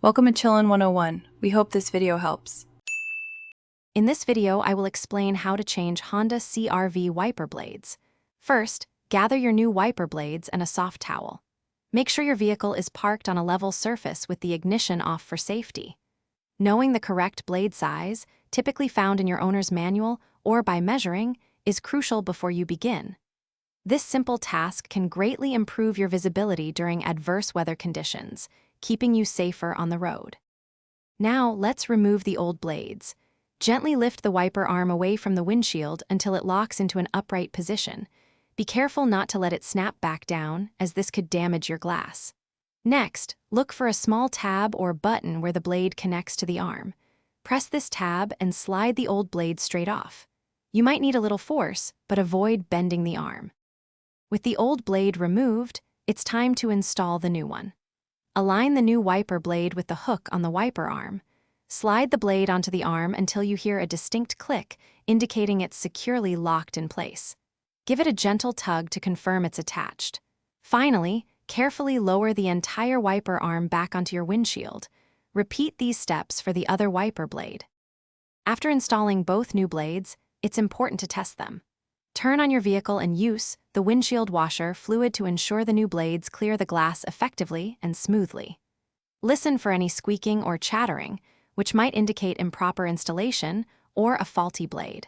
Welcome to Chillin' 101. We hope this video helps. In this video, I will explain how to change Honda CR-V wiper blades. First, gather your new wiper blades and a soft towel. Make sure your vehicle is parked on a level surface with the ignition off for safety. Knowing the correct blade size, typically found in your owner's manual or by measuring, is crucial before you begin. This simple task can greatly improve your visibility during adverse weather conditions, keeping you safer on the road. Now, let's remove the old blades. Gently lift the wiper arm away from the windshield until it locks into an upright position. Be careful not to let it snap back down, as this could damage your glass. Next, look for a small tab or button where the blade connects to the arm. Press this tab and slide the old blade straight off. You might need a little force, but avoid bending the arm. With the old blade removed, it's time to install the new one. Align the new wiper blade with the hook on the wiper arm. Slide the blade onto the arm until you hear a distinct click, indicating it's securely locked in place. Give it a gentle tug to confirm it's attached. Finally, carefully lower the entire wiper arm back onto your windshield. Repeat these steps for the other wiper blade. After installing both new blades, it's important to test them. Turn on your vehicle and use the windshield washer fluid to ensure the new blades clear the glass effectively and smoothly. Listen for any squeaking or chattering, which might indicate improper installation or a faulty blade.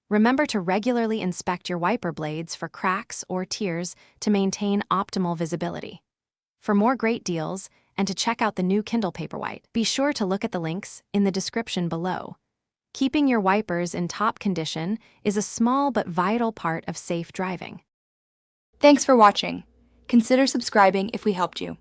Remember to regularly inspect your wiper blades for cracks or tears to maintain optimal visibility. For more great deals and to check out the new Kindle Paperwhite, be sure to look at the links in the description below. Keeping your wipers in top condition is a small but vital part of safe driving. Thanks for watching. Consider subscribing if we helped you.